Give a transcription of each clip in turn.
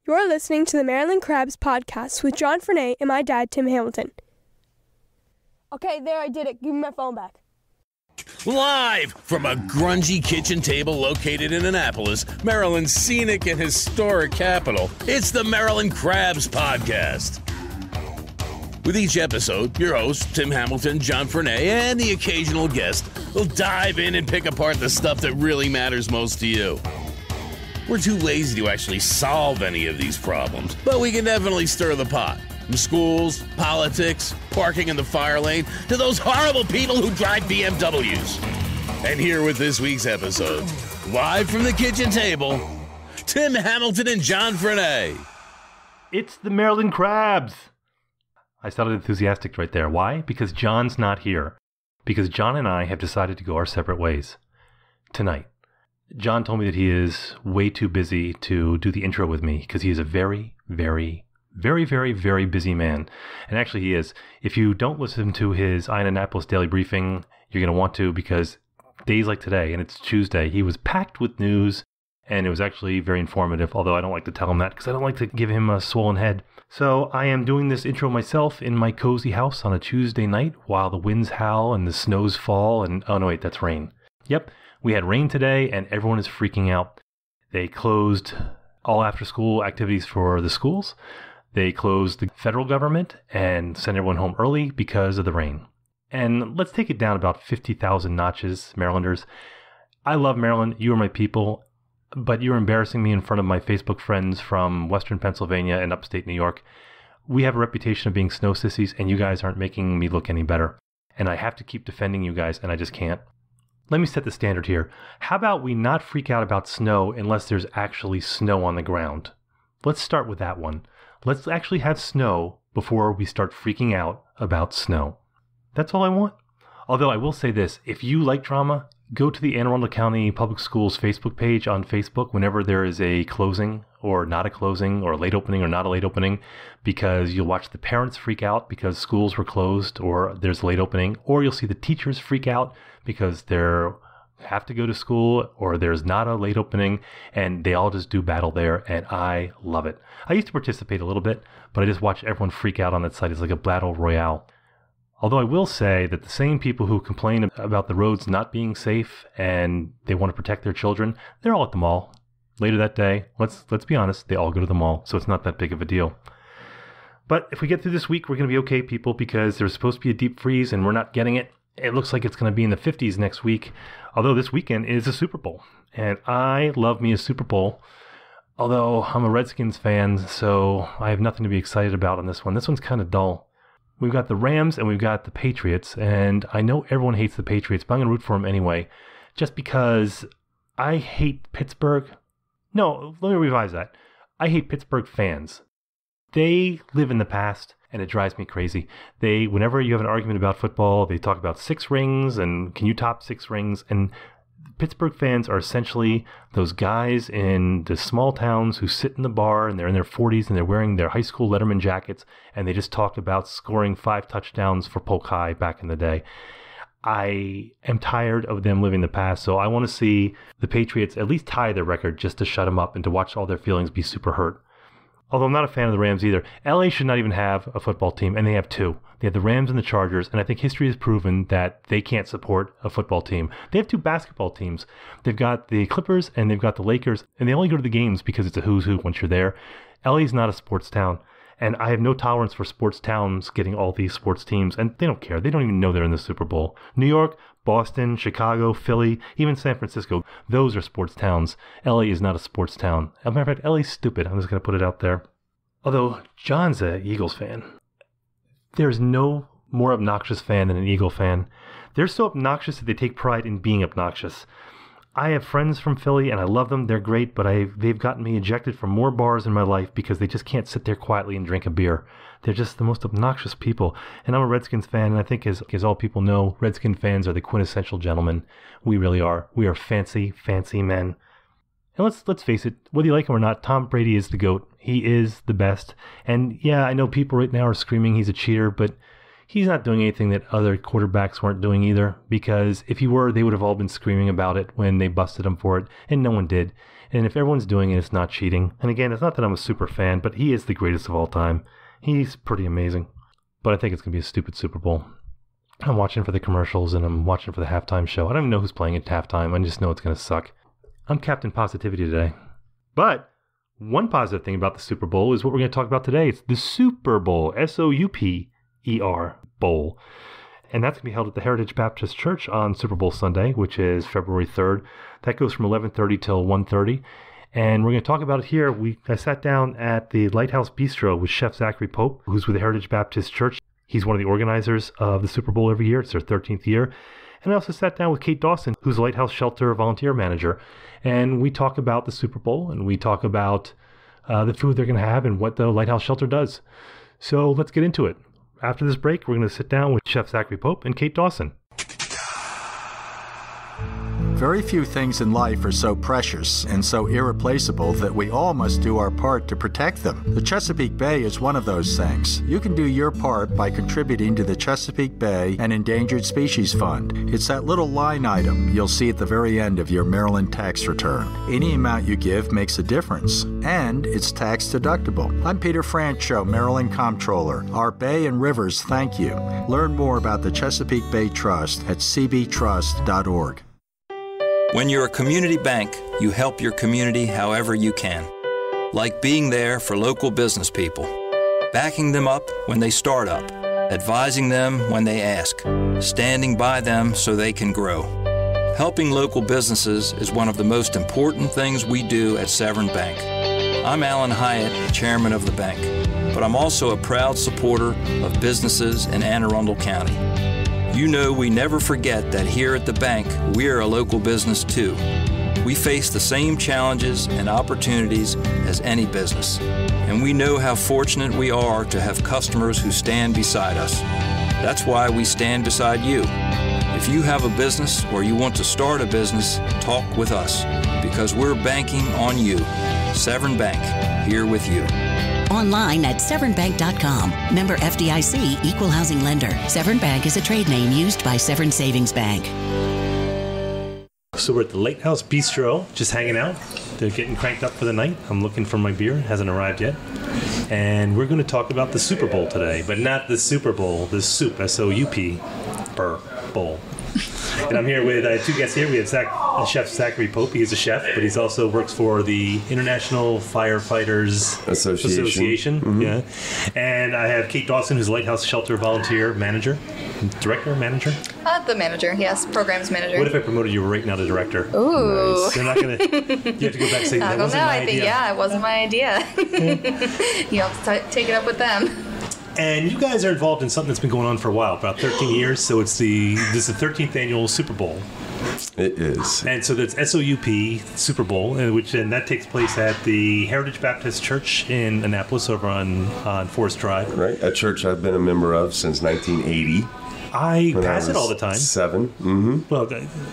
You're listening to the Maryland Crabs podcast with John Frenaye and my dad, Tim Hamilton. Okay, there, I did it. Give me my phone back. Live from a grungy kitchen table located in Annapolis, Maryland's scenic and historic capital, it's the Maryland Crabs podcast. With each episode, your hosts, Tim Hamilton, John Frenaye, and the occasional guest will dive in and pick apart the stuff that really matters most to you. We're too lazy to actually solve any of these problems, but we can definitely stir the pot. From schools, politics, parking in the fire lane, to those horrible people who drive BMWs. And here with this week's episode, live from the kitchen table, Tim Hamilton and John Frenaye. It's the Maryland Crabs. I sounded enthusiastic right there. Why? Because John's not here. Because John and I have decided to go our separate ways tonight. John told me that he is way too busy to do the intro with me because he is a very busy man. And actually he is. If you don't listen to his Annapolis daily briefing, you're going to want to, because days like today, and it's Tuesday, he was packed with news, and it was actually very informative, although I don't like to tell him that because I don't like to give him a swollen head. So I am doing this intro myself in my cozy house on a Tuesday night while the winds howl and the snows fall and, oh no wait, that's rain. Yep, we had rain today and everyone is freaking out. They closed all after school activities for the schools. They closed the federal government and sent everyone home early because of the rain. And let's take it down about 50,000 notches, Marylanders. I love Maryland. You are my people. But you're embarrassing me in front of my Facebook friends from Western Pennsylvania and upstate New York. We have a reputation of being snow sissies, and you guys aren't making me look any better. And I have to keep defending you guys, and I just can't. Let me set the standard here. How about we not freak out about snow unless there's actually snow on the ground? Let's start with that one. Let's actually have snow before we start freaking out about snow. That's all I want. Although I will say this, if you like drama, go to the Anne Arundel County Public Schools Facebook page on Facebook whenever there is a closing or not a closing or a late opening or not a late opening, because you'll watch the parents freak out because schools were closed or there's a late opening, or you'll see the teachers freak out because they have to go to school or there's not a late opening, and they all just do battle there, and I love it. I used to participate a little bit, but I just watch everyone freak out on that site. It's like a battle royale. Although I will say that the same people who complain about the roads not being safe and they want to protect their children, they're all at the mall. Later that day, let's be honest, they all go to the mall, so it's not that big of a deal. But if we get through this week, we're going to be okay, people, because there's supposed to be a deep freeze and we're not getting it. It looks like it's going to be in the 50s next week, although this weekend is a Super Bowl. And I love me a Super Bowl, although I'm a Redskins fan, so I have nothing to be excited about on this one. This one's kind of dull. We've got the Rams and we've got the Patriots, and I know everyone hates the Patriots, but I'm going to root for them anyway, just because I hate Pittsburgh. No, let me revise that. I hate Pittsburgh fans. They live in the past, and it drives me crazy. Whenever you have an argument about football, they talk about 6 rings, and can you top 6 rings, and Pittsburgh fans are essentially those guys in the small towns who sit in the bar and they're in their 40s and they're wearing their high school Letterman jackets and they just talk about scoring 5 touchdowns for Polk High back in the day. I am tired of them living the past, so I want to see the Patriots at least tie their record just to shut them up and to watch all their feelings be super hurt. Although I'm not a fan of the Rams either. LA should not even have a football team, and they have 2. They have the Rams and the Chargers, and I think history has proven that they can't support a football team. They have 2 basketball teams. They've got the Clippers and they've got the Lakers, and they only go to the games because it's a who's who once you're there. LA's not a sports town, and I have no tolerance for sports towns getting all these sports teams, and they don't care. They don't even know they're in the Super Bowl. New York, Boston, Chicago, Philly, even San Francisco, those are sports towns. LA is not a sports town. As a matter of fact, LA's stupid. I'm just going to put it out there. Although John's an Eagles fan. There's no more obnoxious fan than an Eagle fan. They're so obnoxious that they take pride in being obnoxious. I have friends from Philly and I love them. They're great, but they've gotten me ejected from more bars in my life because they just can't sit there quietly and drink a beer. They're just the most obnoxious people. And I'm a Redskins fan, and I think as all people know, Redskin fans are the quintessential gentlemen. We really are. We are fancy, fancy men. And let's face it, whether you like him or not, Tom Brady is the GOAT. He is the best. And yeah, I know people right now are screaming he's a cheater, but he's not doing anything that other quarterbacks weren't doing either, because if he were, they would have all been screaming about it when they busted him for it, and no one did. And if everyone's doing it, it's not cheating. And again, it's not that I'm a super fan, but he is the greatest of all time. He's pretty amazing. But I think it's going to be a stupid Super Bowl. I'm watching for the commercials and I'm watching for the halftime show. I don't even know who's playing at halftime. I just know it's going to suck. I'm Captain Positivity today. But one positive thing about the Super Bowl is what we're going to talk about today. It's the Super Bowl, S-O-U-P-E-R, Bowl. And that's going to be held at the Heritage Baptist Church on Super Bowl Sunday, which is February 3rd. That goes from 11:30 till 1:30. And we're going to talk about it here. I sat down at the Lighthouse Bistro with Chef Zachary Pope, who's with the Heritage Baptist Church. He's one of the organizers of the Super Bowl every year. It's their 13th year. And I also sat down with Kate Dawson, who's a Lighthouse Shelter volunteer manager. And we talk about the Super Bowl, and we talk about the food they're going to have and what the Lighthouse Shelter does. So let's get into it. After this break, we're going to sit down with Chef Zachary Pope and Kate Dawson. Very few things in life are so precious and so irreplaceable that we all must do our part to protect them. The Chesapeake Bay is one of those things. You can do your part by contributing to the Chesapeake Bay and Endangered Species Fund. It's that little line item you'll see at the very end of your Maryland tax return. Any amount you give makes a difference, and it's tax deductible. I'm Peter Francho, Maryland Comptroller. Our bay and rivers thank you. Learn more about the Chesapeake Bay Trust at cbtrust.org. When you're a community bank, you help your community however you can. Like being there for local business people, backing them up when they start up, advising them when they ask, standing by them so they can grow. Helping local businesses is one of the most important things we do at Severn Bank. I'm Alan Hyatt, chairman of the bank, but I'm also a proud supporter of businesses in Anne Arundel County. You know we never forget that here at the bank, we're a local business too. We face the same challenges and opportunities as any business, and we know how fortunate we are to have customers who stand beside us. That's why we stand beside you. If you have a business or you want to start a business, talk with us, because we're banking on you. Severn Bank, here with you. Online at severnbank.com. Member FDIC, Equal Housing Lender. Severn Bank is a trade name used by Severn Savings Bank. So we're at the Lighthouse Bistro, just hanging out. They're getting cranked up for the night. I'm looking for my beer. It hasn't arrived yet. And we're going to talk about the Super Bowl today, but not the Super Bowl, the soup, S-O-U-P, bowl. And I'm here with two guests here. We have Chef Zachary Pope. He's a chef, but he also works for the International Firefighters Association. Mm-hmm. Yeah. And I have Kate Dawson, who's a Lighthouse Shelter volunteer manager. Manager? The manager, yes. Programs manager. What if I promoted you right now to director? Ooh. Nice. They're not going to... You have to go back and say, that wasn't my idea. Yeah, it wasn't my idea. You have to take it up with them. And you guys are involved in something that's been going on for a while, about 13 years. So this is the 13th annual Super Bowl. It is. And so that's SOUP Super Bowl, and that takes place at the Heritage Baptist Church in Annapolis over on Forest Drive. Right, a church I've been a member of since 1980. I pass it all the time. 7. Mm-hmm. Well,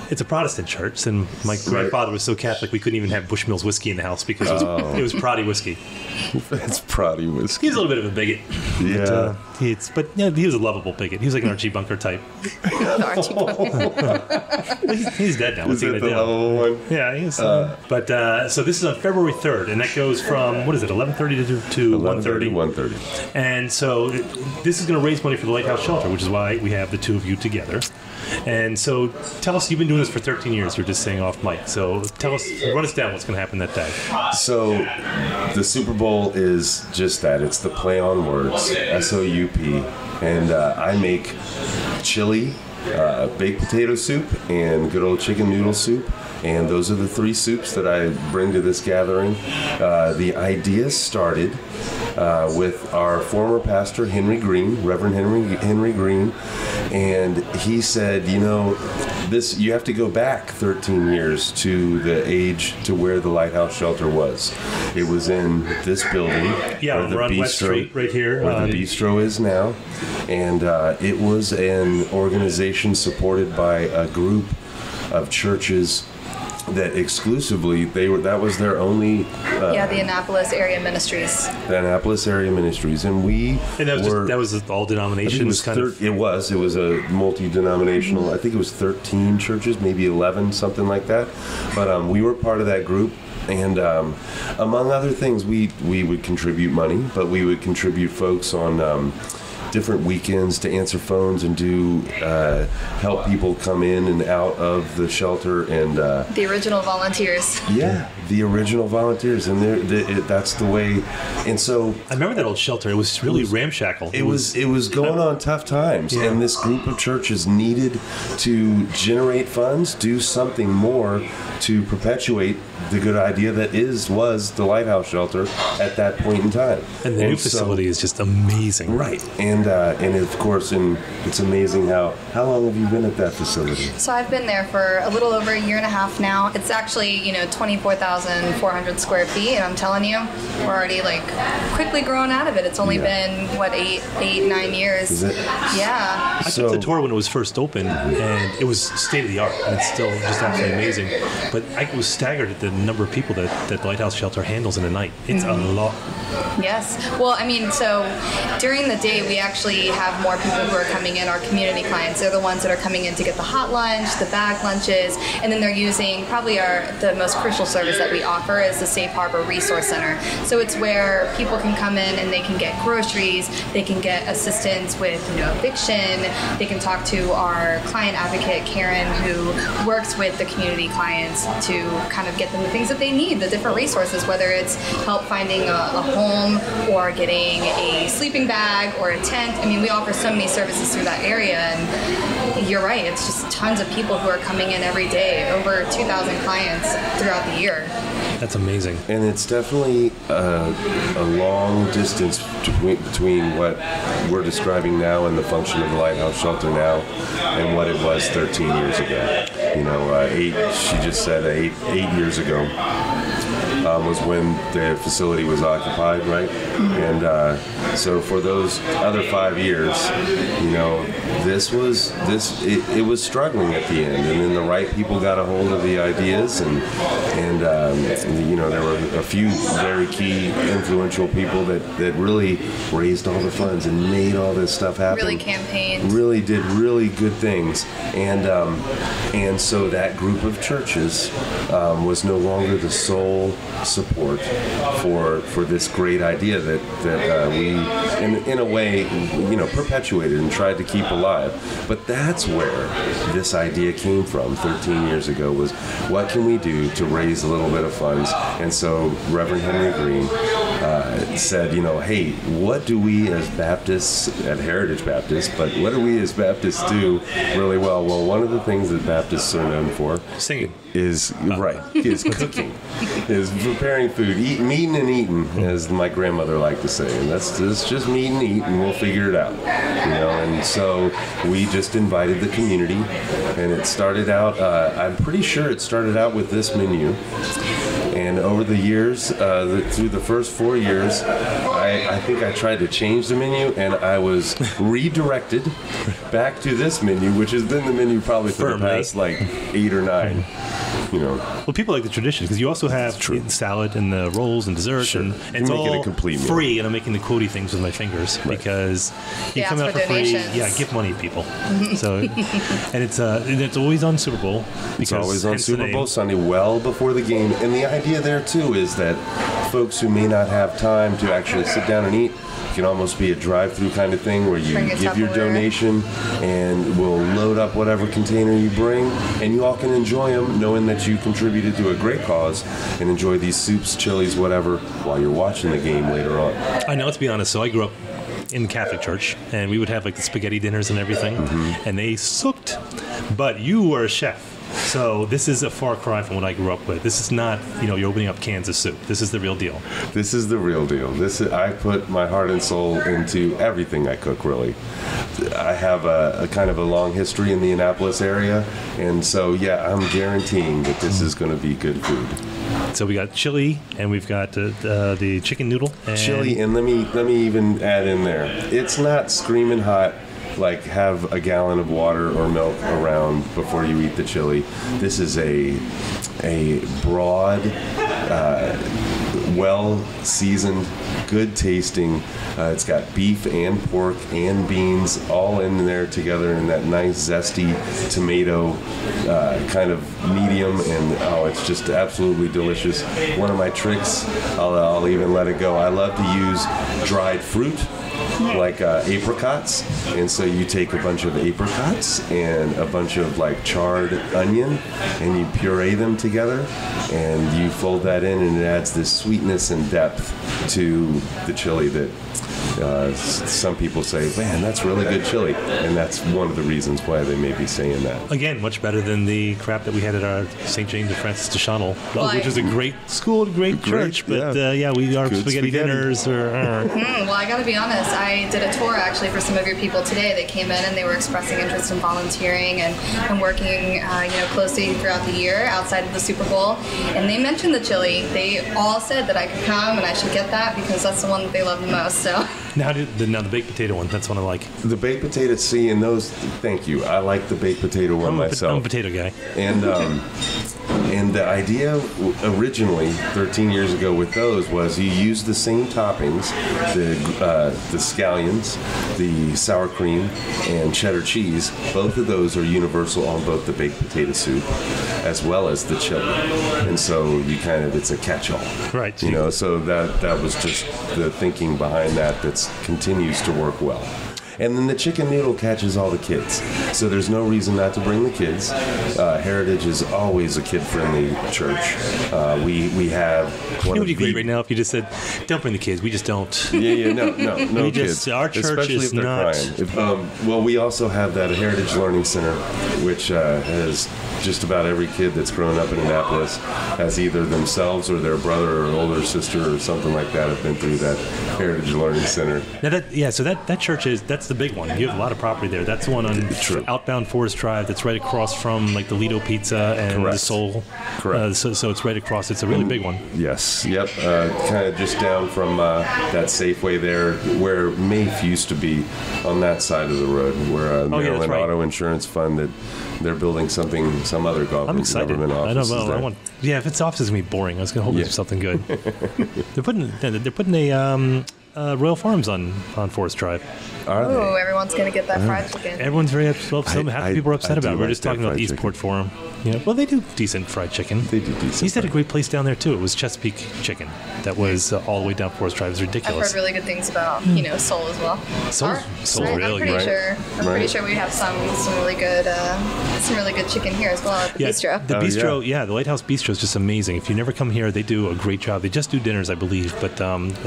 it's a Protestant church, and my grandfather was so Catholic we couldn't even have Bushmills whiskey in the house because it was Proddy whiskey. It's Proddy whiskey. He's a little bit of a bigot. Yeah. But he was a lovable bigot. He was like an Archie Bunker type. Archie Bunker. He's dead now. Is it the lovable one? Yeah, he is. So this is on February 3rd, and that goes from, 11:30 to 1:30. 1:30. And so this is going to raise money for the Lighthouse Shelter, which is why we have the two of you together. And so tell us, you've been doing this for 13 years. You're just saying off mic. So run us down what's going to happen that day. So the Super Bowl is just that. It's the play on words, S-O-U-P. And I make chili, baked potato soup, and good old chicken noodle soup. And those are the 3 soups that I bring to this gathering. The idea started with our former pastor, Reverend Henry Green. And he said, you have to go back 13 years to the age to where the Lighthouse Shelter was. It was in this building. Yeah, we're on West Street right here. Where the bistro is now. And it was an organization supported by a group of churches that exclusively that was their only the Annapolis area ministries. The Annapolis area ministries, and that was all denominations. It was a multi-denominational. I think it was 13 churches, maybe 11, something like that. But we were part of that group. And among other things, we would contribute money, but we would contribute folks on different weekends to answer phones and do help people come in and out of the shelter. And the original volunteers. Yeah, the original volunteers, and that's the way. And so I remember that old shelter. It was really ramshackle. It was going on tough times, and this group of churches needed to generate funds, do something more to perpetuate the good idea that was the Lighthouse Shelter at that point in time. And the new facility is just amazing. Right. And of course, it's amazing how long have you been at that facility? So I've been there for a little over a year and a half now. It's actually, 24,400 square feet, and I'm telling you, we're already quickly growing out of it. It's only been, 8-9 years. Is it? Yeah. I took the tour when it was first opened, and it was state of the art, and it's still just absolutely amazing. But I was staggered at the number of people that the Lighthouse Shelter handles in a night. It's a lot. Yes. Well, so during the day, we actually have more people who are coming in, our community clients. They're the ones that are coming in to get the hot lunch, the bag lunches, and then they're using probably the most crucial service that we offer is the Safe Harbor Resource Center. So it's where people can come in and they can get groceries, they can get assistance with eviction, they can talk to our client advocate, Karen, who works with the community clients to kind of get them the things that they need, the different resources, whether it's help finding a home or getting a sleeping bag or a tent. We offer so many services through that area, and you're right, it's just tons of people who are coming in every day, over 2,000 clients throughout the year. That's amazing. And it's definitely a long distance between what we're describing now and the function of the Lighthouse Shelter now and what it was 13 years ago. She just said eight years ago was when the facility was occupied, right? And so for those other 5 years, it was struggling at the end, and then the right people got a hold of the ideas, and there were a few very key influential people that really raised all the funds and made all this stuff happen. Really campaigned. Really did really good things, and so that group of churches was no longer the sole support for this great idea that we in a way perpetuated and tried to keep alive. But that's where this idea came from 13 years ago, was what can we do to raise a little bit of funds? And so Reverend Henry Green said, hey, what do we as Baptists at Heritage Baptist, but what do we as Baptists do really well? Well, one of the things that Baptists are known for singing is cooking, is preparing food, meeting and eating, as my grandmother liked to say, and that's just meet and eat, and we'll figure it out, And so we just invited the community, and it started out. I'm pretty sure it started out with this menu. And over the years, through the first 4 years, I think I tried to change the menu, and I was redirected back to this menu, which has been the menu probably for the past 8 or 9. Well, people like the tradition because you also have the salad and the rolls and dessert, sure. and it's all a complete meal. Free. And I'm making the quotey things with my fingers because you come out for donations. free. Yeah, give money, people. So, and it's always on Super Bowl. It's always on Super Bowl Sunday, well before the game. And the idea there too is that folks who may not have time to actually sit down and eat, it can almost be a drive-through kind of thing where you give your donation and we'll load up whatever container you bring, and you all can enjoy them knowing that you contributed to a great cause, and enjoy these soups, chilies, whatever, while you're watching the game later on. I know, let's be honest. So I grew up in the Catholic Church, and we would have the spaghetti dinners and everything, and they sucked. But you were a chef. So this is a far cry from what I grew up with. This is not, you're opening up cans of soup. This is the real deal. This is the real deal. I put my heart and soul into everything I cook, really. I have a kind of a long history in the Annapolis area, and so, I'm guaranteeing that this is going to be good food. So we got chili, and we've got the chicken noodle. And chili, and let me even add in there. It's not screaming hot. Like have a gallon of water or milk around before you eat the chili. This is a broad, well-seasoned, good-tasting. It's got beef and pork and beans all in there together in that nice zesty tomato kind of medium, and it's just absolutely delicious. One of my tricks, I'll even let it go. I love to use dried fruit, like apricots, and so you take a bunch of apricots and a bunch of like charred onion, and you puree them together, and you fold that in, and it adds this sweetness and depth to the chili that some people say, man, that's really good chili, and that's one of the reasons why they may be saying that. Again, much better than the crap that we had at our St. James of Francis de Chanel, which is a great school, great church, but we are spaghetti dinners. Well, I got to be honest, I did a tour actually for some of your people today. They came in and they were expressing interest in volunteering and working closely throughout the year outside of the Super Bowl, and they mentioned the chili. They all said that I could come and I should get that because that's the one that they love the most. So now the baked potato one, that's one I like. The baked potato, and those, thank you. I like the baked potato one myself. I'm a potato guy. And the idea originally, 13 years ago with those, was you use the same toppings, the scallions, the sour cream, and cheddar cheese. Both of those are universal on both the baked potato soup as well as the chili. And so it's a catch-all. Right. So that was just the thinking behind that continues to work well. And then the chicken noodle catches all the kids. So there's no reason not to bring the kids. Heritage is always a kid-friendly church. We have... It would be great right now if you just said, don't bring the kids. We just don't. No kids. Our church especially is if they're not... crying. We also have that Heritage Learning Center, which has just about every kid that's grown up in Annapolis has either themselves or their brother or older sister or something like that have been through that Heritage Learning Center. Now so that church that's the big one. You have a lot of property there. That's the one on outbound Forest Drive. That's right across from like the Lido Pizza and the Soul. Correct. So it's right across. It's a really big one. Yes. Yep. Kind of just down from that Safeway there, where Mafe used to be, on that side of the road, where Maryland Auto Insurance Fund that they're building some other government I'm excited. office. I know. If its office is gonna be boring, I was gonna hope it's something good. They're putting a Royal Farms on Forest Drive. Oh, everyone's going to get that fried chicken. Everyone's very upset. Half the people are upset about it. We're just talking about the Eastport Forum. Yeah, well, they do decent fried chicken. They do decent. He's had a great place down there, too. It was Chesapeake Chicken. That was all the way down Forest Drive. It was ridiculous. I've heard really good things about, Soul as well. Soul's really I'm pretty sure we have some really good chicken here as well at the bistro. The bistro, the Lighthouse Bistro is just amazing. If you never come here, they do a great job. They just do dinners, I believe, but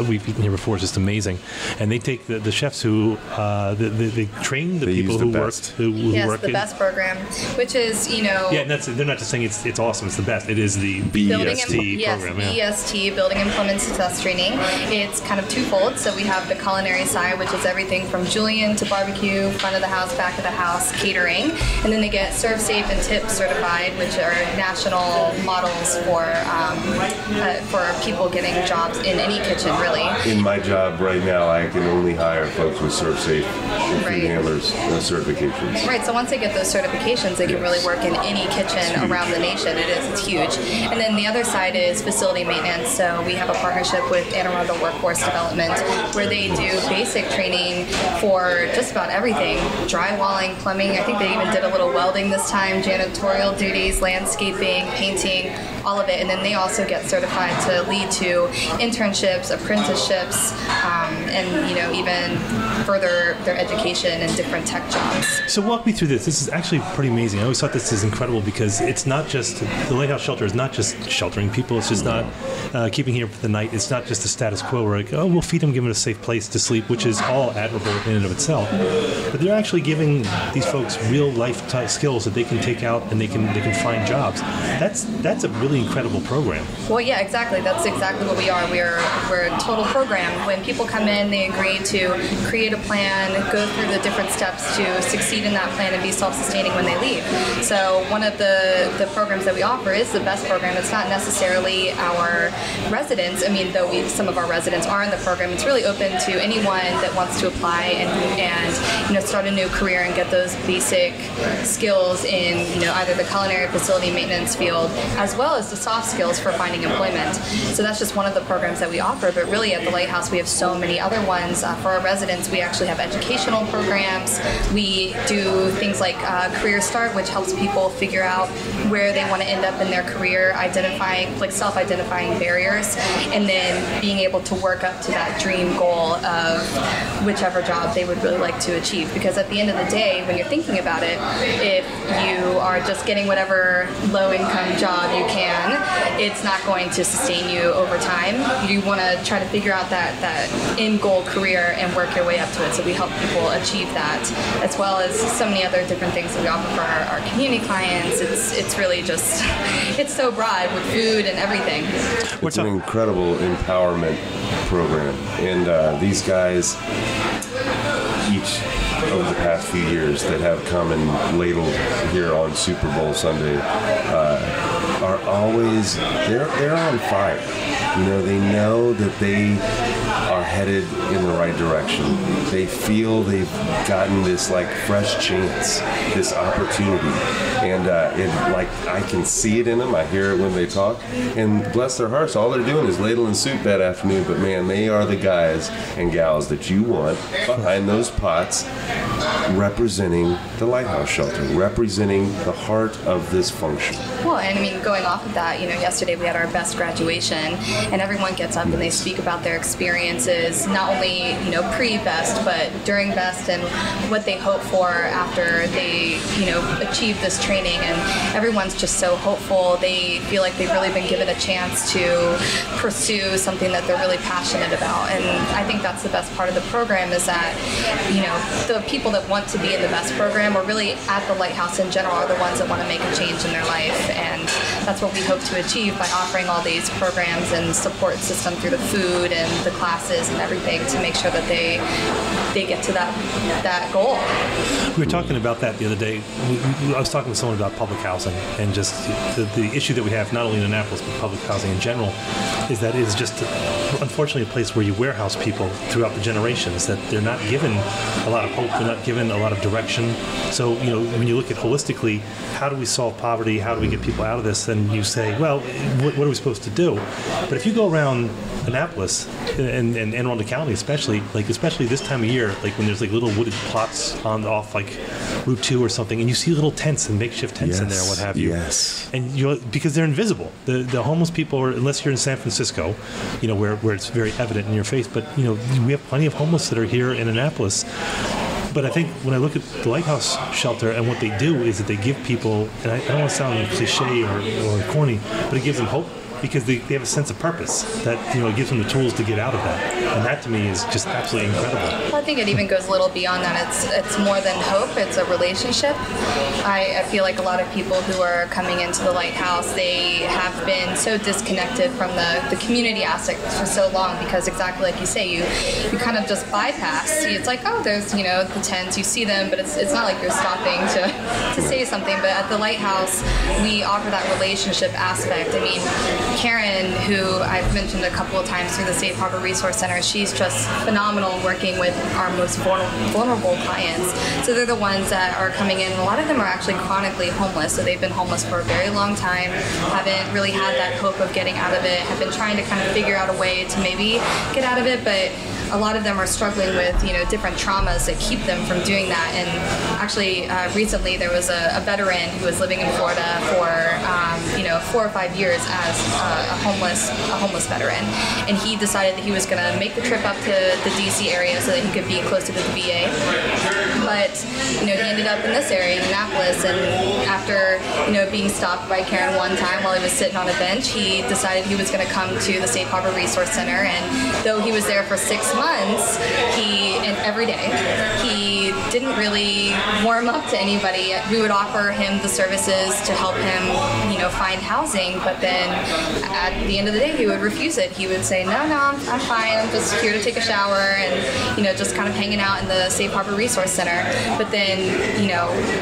we've eaten here before. It's just amazing. And they take the chefs who they train the people who work. The best program, which is and they're not just saying it's awesome. It's the best. It is the BEST program. BEST, Building Employment Success Training. It's kind of twofold. So we have the culinary side, which is everything from julienne to barbecue, front of the house, back of the house, catering, and then they get Serve Safe and Tip certified, which are national models for people getting jobs in any kitchen, really. In my job right now, I can only hire folks with Serve Safe and food handlers certifications. Right. So once they get those certifications, they can really work in any kitchen around the nation. It's huge. And then the other side is facility maintenance. So we have a partnership with Anne Arundel Workforce Development where they do basic training for just about everything. Drywalling, plumbing. I think they even did a little welding this time, janitorial duties, landscaping, painting, all of it. And then they also get certified to lead to internships, apprenticeships, and even further their education and different tech jobs. So walk me through this. This is actually pretty amazing. I always thought this is incredible because it's not just, the Lighthouse Shelter is not just sheltering people. It's just not keeping here for the night. It's not just the status quo where we'll feed them, give them a safe place to sleep, which is all admirable in and of itself. But they're actually giving these folks real life skills that they can take out and they can find jobs. That's a really incredible program. Well, yeah, exactly. That's exactly what we are. We're a total program. When people come come in, they agree to create a plan, go through the different steps to succeed in that plan and be self-sustaining when they leave. So one of the programs that we offer is the BEST program. It's not necessarily our residents. I mean, though some of our residents are in the program, it's really open to anyone that wants to apply and start a new career and get those basic skills in either the culinary facility maintenance field as well as the soft skills for finding employment. So that's just one of the programs that we offer, but really at the Lighthouse we have so many other ones. For our residents, we actually have educational programs. We do things like Career Start, which helps people figure out where they want to end up in their career, self-identifying barriers, and then being able to work up to that dream goal of whichever job they would really like to achieve. Because at the end of the day, when you're thinking about it, if you are just getting whatever low-income job you can, it's not going to sustain you over time. You want to try to figure out that end goal career and work your way up to it. So we help people achieve that, as well as so many other different things that we offer for our community clients. It's really just, it's so broad with food and everything. It's an incredible empowerment program, and these guys each over the past few years that have come and ladled here on Super Bowl Sunday are always they're on fire. They know that they are headed in the right direction. They feel they've gotten this fresh chance, this opportunity, and I can see it in them. I hear it when they talk, and bless their hearts, all they're doing is ladling soup that afternoon. But man, they are the guys and gals that you want behind those pots, representing the Lighthouse Shelter, representing the heart of this function. Well, and I mean, going off of that, yesterday we had our BEST graduation, and everyone gets up and they speak about their experiences, not only, pre-BEST, but during BEST and what they hope for after they, achieve this training. And everyone's just so hopeful. They feel like they've really been given a chance to pursue something that they're really passionate about. And I think that's the best part of the program, is that, the people that want to be in the BEST program, or really at the Lighthouse in general, are the ones that want to make a change in their life. And that's what we hope to achieve by offering all these programs and support system through the food and the classes and everything to make sure that they get to that goal. We were talking about that the other day. I was talking to someone about public housing, and just the issue that we have, not only in Annapolis, but public housing in general, is that it is just, unfortunately, a place where you warehouse people throughout the generations, that they're not given a lot of hope, they're not given a lot of direction. So, when you look at holistically, how do we solve poverty, how do we get people out of this, and you say, well, what are we supposed to do? But if you go around Annapolis and Anne Arundel County especially this time of year, when there's little wooded plots off Route 2 or something, and you see little tents and makeshift tents in there, what have you. Yes. And because they're invisible. The homeless people are, unless you're in San Francisco, where it's very evident in your face, but we have plenty of homeless that are here in Annapolis. But I think when I look at the Lighthouse Shelter and what they do is that they give people, and I don't want to sound cliche or corny, but it gives them hope, because they have a sense of purpose that it gives them the tools to get out of that, and that to me is just absolutely incredible. Well, I think it even goes a little beyond that. It's more than hope. It's a relationship. I feel like a lot of people who are coming into the Lighthouse, they have been so disconnected from the community aspect for so long, because exactly like you say, you kind of just bypass. It's like, oh, there's the tents, you see them, but it's not like you're stopping to say something. But at the Lighthouse, we offer that relationship aspect. I mean, Karen, who I've mentioned a couple of times through the Safe Harbor Resource Center, she's just phenomenal working with our most vulnerable clients. So they're the ones that are coming in. A lot of them are actually chronically homeless, so they've been homeless for a very long time, haven't really had that hope of getting out of it, have been trying to kind of figure out a way to maybe get out of it, but a lot of them are struggling with, different traumas that keep them from doing that. And actually, recently there was a veteran who was living in Florida for, 4 or 5 years as a homeless veteran. And he decided that he was going to make the trip up to the DC area so that he could be closer to the VA. But, he ended up in this area in Annapolis, and after, being stopped by Karen one time while he was sitting on a bench, he decided he was going to come to the Safe Harbor Resource Center. And though he was there for 6 months, every day, he didn't really warm up to anybody. We would offer him the services to help him, find housing, but then at the end of the day, he would refuse it. He would say, no, I'm fine. I'm just here to take a shower and, just kind of hanging out in the Safe Harbor Resource Center. But then,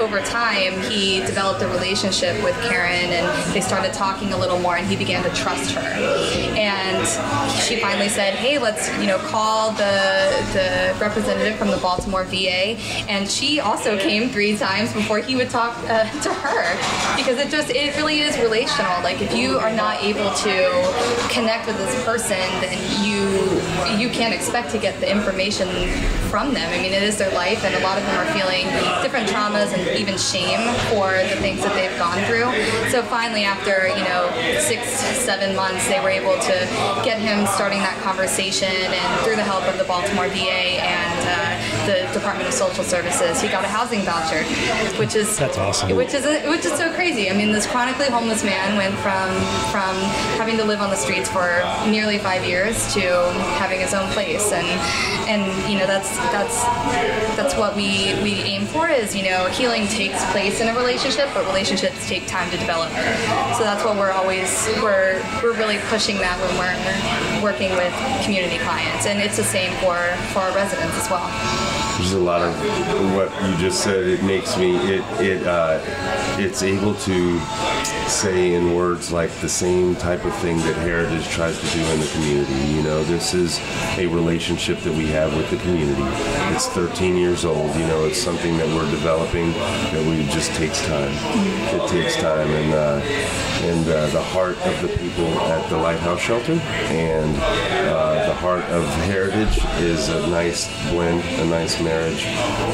over time, he developed a relationship with Karen, and they started talking a little more, and he began to trust her. And she finally said, hey, let's, call the representative from the Baltimore VA. And she also came 3 times before he would talk to her, because it really is relational. Like, if you are not able to connect with this person, then you can't expect to get the information from them. I mean, it is their life, and a lot of them are feeling different traumas and even shame for the things that they've gone through. So finally, after 6-7 months, they were able to get him starting that conversation, and through the help of the Baltimore VA and the Department of Social Services, he got a housing voucher, which is that's awesome. Which is so crazy. I mean, this chronically homeless man went from having to live on the streets for nearly 5 years to having his own place, and that's what we aim for. Is healing takes place in a relationship, but relationships take time to develop. So that's what we're really pushing that when we're working with community clients, and it's the same for our residents as well. There's a lot of what you just said. It makes me it's able to say in words like the same type of thing that Heritage tries to do in the community. This is a relationship that we have with the community. It's 13 years old. It's something that we're developing that just takes time. It takes time, and the heart of the people at the Lighthouse Shelter and the heart of Heritage is a nice blend, a nice marriage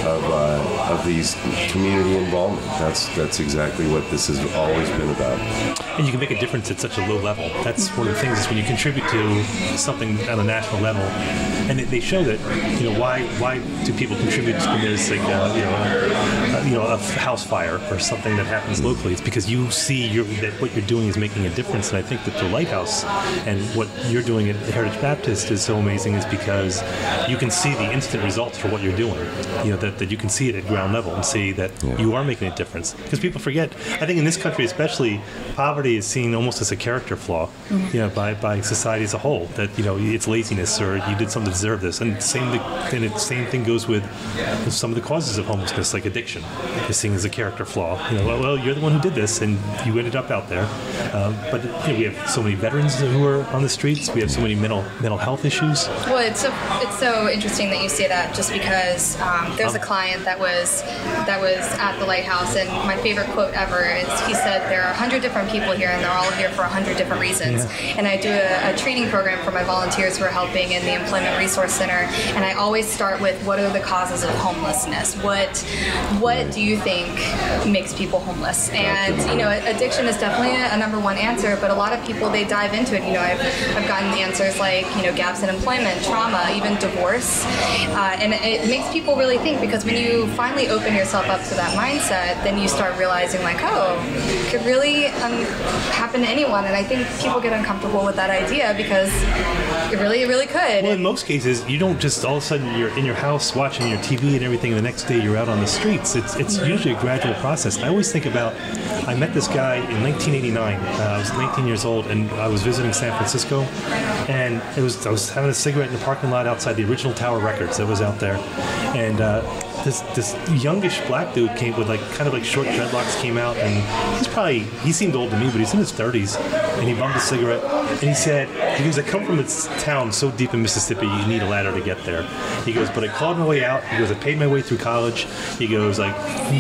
of these community involvement. That's exactly what this has always been about. And you can make a difference at such a low level. That's one of the things, is when you contribute to something on a national level, and they show that, why do people contribute when there's like a house fire or something that happens locally? It's because you see that what you're doing is making a difference. And I think that the Lighthouse and what you're doing at Heritage Baptist is so amazing, is because you can see the instant results for what you're doing. That you can see it at ground level and see that you are making a difference. Because people forget, I think in this country especially, poverty is seen almost as a character flaw, by society as a whole. That it's laziness, or you did something to deserve this. And the same thing goes with some of the causes of homelessness, like addiction, is seen as a character flaw. Well, you're the one who did this, and you ended up out there. But we have so many veterans who are on the streets. We have so many mental health issues. Well, it's so interesting that you say that, just because there's a client that was at the Lighthouse, and my favorite quote ever is, he said, there are 100 different people here, and they're all here for 100 different reasons. Yeah. And I do a training program for my volunteers who are helping in the Employment Resource Center, and I always start with, what are the causes of homelessness? What do you think makes people homeless? And addiction is definitely a number one answer, but a lot of people, they dive into it. I've gotten answers like gaps in employment, trauma, even divorce, and it makes people really think, because when you finally open yourself up to that mindset, then you start realizing like, it could really happen to anyone. And I think people get uncomfortable with that idea, because it really could. Well, in most cases, you don't just all of a sudden you're in your house watching your TV and everything, and the next day you're out on the streets. It's usually a gradual process. I always think about, I met this guy in 1989. I was 19 years old, and I was visiting San Francisco, and I was having a cigarette in the parking lot outside the original Tower Records that was out there, and this youngish black dude came with kind of short dreadlocks, came out, and he seemed old to me, but he's in his 30s, and he bummed a cigarette, and he goes, I come from a town so deep in Mississippi, you need a ladder to get there. He goes, but I clawed my way out. He goes, I paid my way through college. He goes, I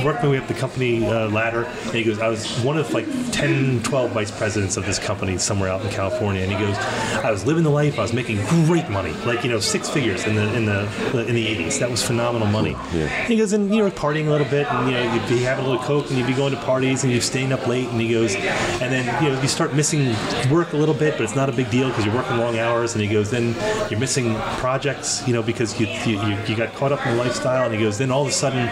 worked my way up the company ladder, and he goes, I was one of 10, 12 vice presidents of this company somewhere out in California, and he goes, I was living the life, I was making great money, 6 figures in the 80s. That was phenomenal money. Yeah. He goes, and partying a little bit, and you'd be having a little coke, and you'd be going to parties, and you're staying up late, and he goes, and then you start missing work a little bit, but it's not a big deal because you're working long hours, and he goes, then you're missing projects, because you got caught up in the lifestyle, and he goes, then all of a sudden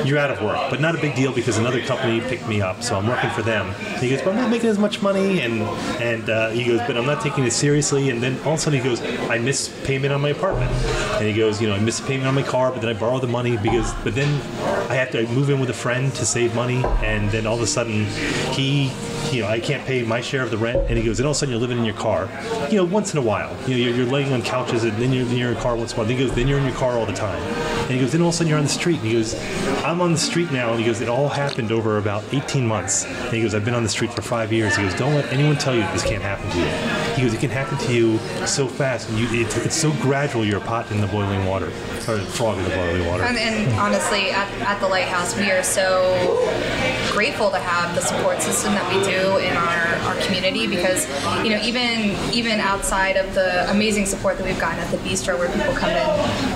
you're out of work, but not a big deal because another company picked me up, so I'm working for them. And he goes, but I'm not making as much money, and he goes, but I'm not taking it seriously, and then all of a sudden he goes, I miss payment on my apartment, and he goes, I miss payment on my car, but then I borrow the money but then I have to move in with a friend to save money, and then all of a sudden I can't pay my share of the rent, and he goes, and all of a sudden you're living in your car, once in a while, you're laying on couches, and then you're in your car once in a while. Then he goes, then you're in your car all the time, and he goes, then all of a sudden you're on the street, and he goes, I'm on the street now, and he goes, it all happened over about 18 months, and he goes, I've been on the street for 5 years. He goes, don't let anyone tell you this can't happen to you. He goes, it can happen to you so fast, and it's so gradual. You're a pot in the boiling water, or a frog in the boiling water. And honestly, at the Lighthouse, we are so grateful to have the support system that we do in our community, because even outside of the amazing support that we've gotten at the bistro, where people come in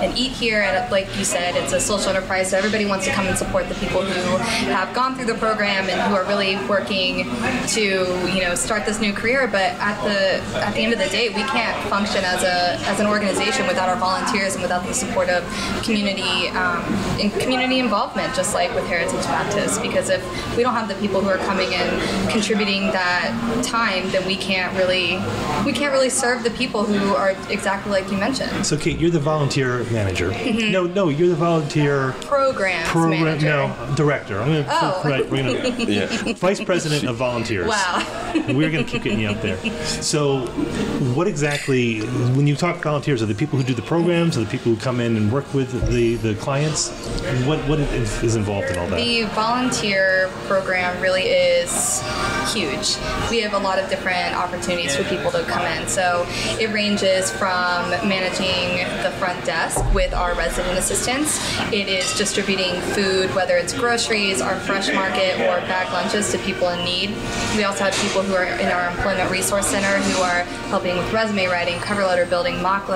and eat here, and like you said, it's a social enterprise, so everybody wants to come and support the people who have gone through the program and who are really working to start this new career. But at the end of the day, we can't function as an organization without our volunteers and without the support of community and community involvement, just like with Heritage Baptist. Because if we don't have the people who are coming in contributing that time, then we can't really serve the people who are exactly like you mentioned. So Kate, you're the volunteer manager. No, you're the volunteer program manager. No, director. I'm gonna Vice President of Volunteers. Wow. We're gonna keep getting you up there. So, what exactly, when you talk volunteers, are the people who do the programs, are the people who come in and work with the clients? What is involved in all that? The volunteer program really is huge. We have a lot of different opportunities for people to come in. So it ranges from managing the front desk with our resident assistants. It is distributing food, whether it's groceries, our fresh market, or bag lunches to people in need. We also have people who are in our Employment Resource Center who are helping with resume writing, cover letter building, mock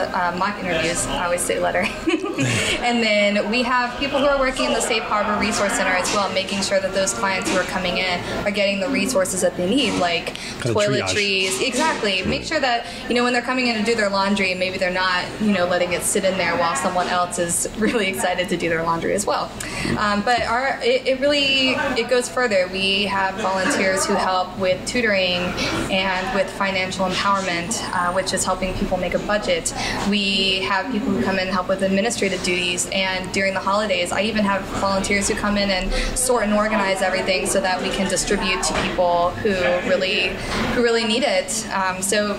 interviews. I always say letter. And then we have people who are working in the Safe Harbor Resource Center as well, making sure that those clients who are coming in are getting the resources that they need, like toiletries. Exactly. Make sure that, when they're coming in to do their laundry, maybe they're not, letting it sit in there while someone else is really excited to do their laundry as well. But it goes further. We have volunteers who help with tutoring and with financial empowerment, which is helping people make a budget. We have people who come in and help with administrative duties, and during the holidays, I even have volunteers who come in and sort and organize everything so that we can distribute to people who really need it. So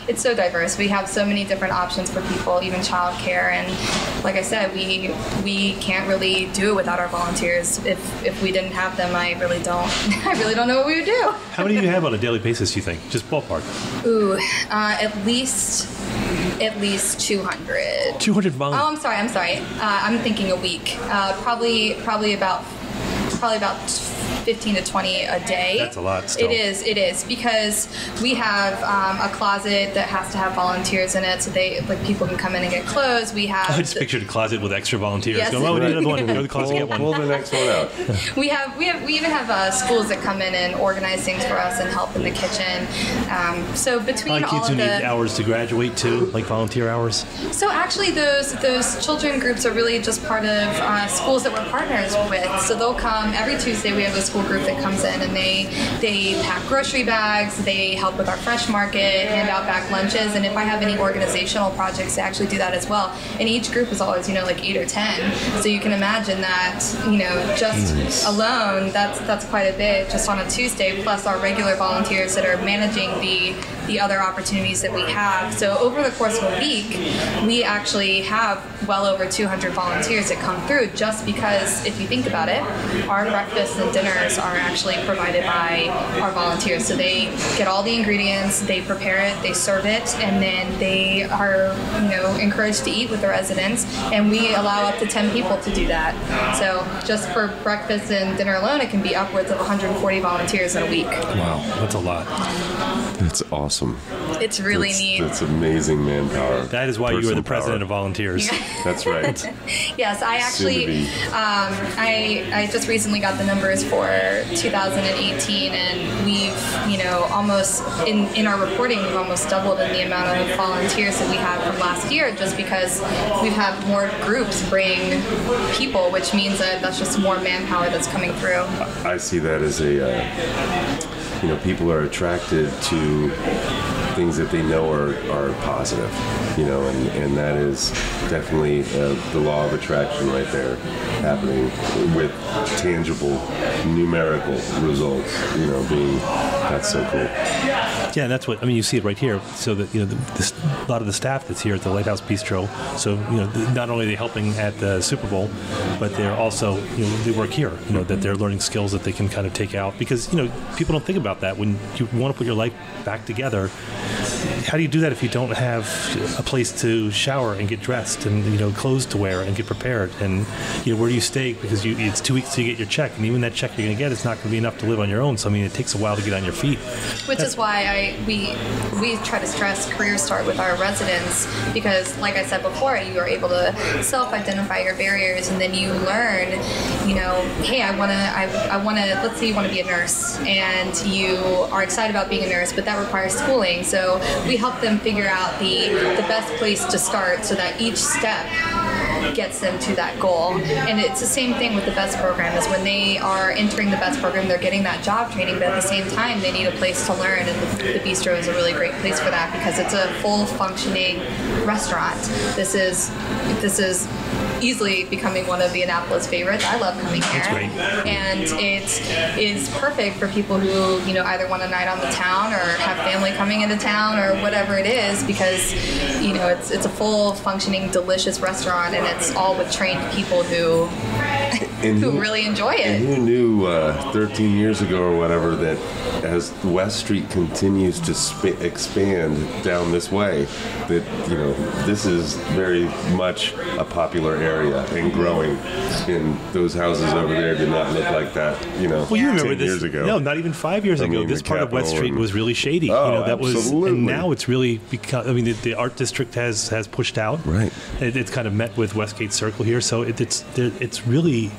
it's so diverse. We have so many different options for people, even childcare, and like I said, we can't really do it without our volunteers. If we didn't have them, I really don't know what we would do. How many do you have on a daily basis, you think? Just ballpark. Ooh, at least 200. 200 volunteers. Oh, I'm sorry. I'm thinking a week. Probably about 15 to 20 a day. That's a lot still. It is because we have a closet that has to have volunteers in it, so people can come in and get clothes. We have. I just pictured a closet with extra volunteers. Yes. Going, we need another one. Go to the closet, get one. Pull the next one out. We even have schools that come in and organize things for us and help in the kitchen. So between kids all who of the need hours to graduate too, like volunteer hours. So actually, those children groups are really just part of schools that we're partners with. So they'll come every Tuesday. We have a school group that comes in and they pack grocery bags, they help with our fresh market, hand out bag lunches, and if I have any organizational projects, they actually do that as well. And each group is always, like 8 or 10. So you can imagine that, just alone, that's quite a bit just on a Tuesday, plus our regular volunteers that are managing the other opportunities that we have. So over the course of a week, we actually have well over 200 volunteers that come through, just because if you think about it, our breakfasts and dinners are actually provided by our volunteers. So they get all the ingredients, they prepare it, they serve it, and then they are encouraged to eat with the residents, and we allow up to 10 people to do that. So just for breakfast and dinner alone, it can be upwards of 140 volunteers in a week. Wow, that's a lot. That's awesome. awesome. It's really neat. It's amazing manpower. That is why you are the president of volunteers. That's right. Yes, I actually, I just recently got the numbers for 2018, and we've, almost in our reporting, we've almost doubled in the amount of volunteers that we have from last year, just because we've had more groups bring people, which means that that's just more manpower that's coming through. I see that as people are attracted to things that they know are positive, and that is definitely the law of attraction right there, happening with tangible numerical results, that's so cool. Yeah, that's what, you see it right here. So that, a lot of the staff that's here at the Lighthouse Bistro, so, not only are they helping at the Super Bowl, but they're also, they work here, that they're learning skills that they can kind of take out, because, people don't think about that. When you want to put your life back together, how do you do that if you don't have a place to shower and get dressed and, clothes to wear and get prepared? And, where do you stay? Because it's 2 weeks to get your check, and even that check you're going to get is not going to be enough to live on your own. So, it takes a while to get on your feet. Which is why we try to stress Career Start with our residents, because, like I said before, you are able to self-identify your barriers, and then you learn, hey, I want to, let's say you want to be a nurse, and you are excited about being a nurse, but that requires schooling. So we help them figure out the best place to start, so that each step gets them to that goal. And it's the same thing with the BEST program, is when they are entering the BEST program, they're getting that job training, but at the same time they need a place to learn, and the bistro is a really great place for that, because it's a full functioning restaurant. This is easily becoming one of the Annapolis favorites. I love coming here. That's great. And it is perfect for people who, either want a night on the town or have family coming into town or whatever it is, because, it's a full functioning, delicious restaurant, and it's all with trained people who really enjoy it. And who knew 13 years ago or whatever that as West Street continues to expand down this way, that, this is very much a popular area and growing. And those houses over there did not look like that, well, you remember 10 this, years ago. No, not even 5 years ago. This part of West Street was really shady. That absolutely. And now it's really become, the art district has pushed out. Right. It's kind of met with Westgate Circle here, so it's really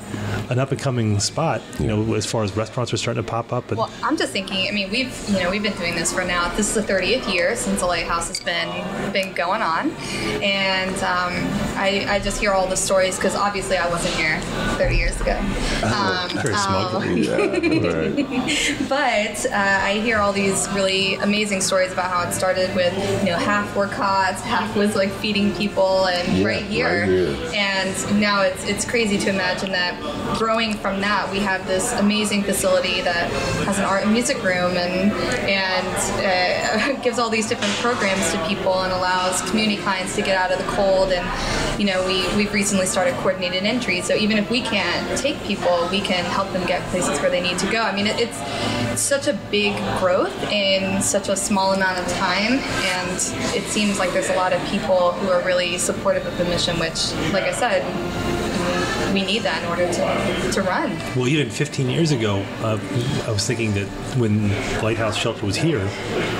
an up and coming spot, as far as restaurants are starting to pop up. Well, I'm just thinking, we've been doing this for now. This is the 30th year since the Lighthouse has been going on, and I just hear all the stories, because obviously I wasn't here 30 years ago. Very smug. Right. But I hear all these really amazing stories about how it started with, half were cots, half was like feeding people, and right here. And now it's crazy to imagine that growing from that, we have this amazing facility that has an art and music room, and gives all these different programs to people, and allows community clients to get out of the cold. And we've recently started coordinated entry, so even if we can't take people, we can help them get places where they need to go. It's such a big growth in such a small amount of time, and it seems like there's a lot of people who are really supportive of the mission, which, like I said, we need that in order to run. Well, even 15 years ago, I was thinking that when Lighthouse Shelter was here,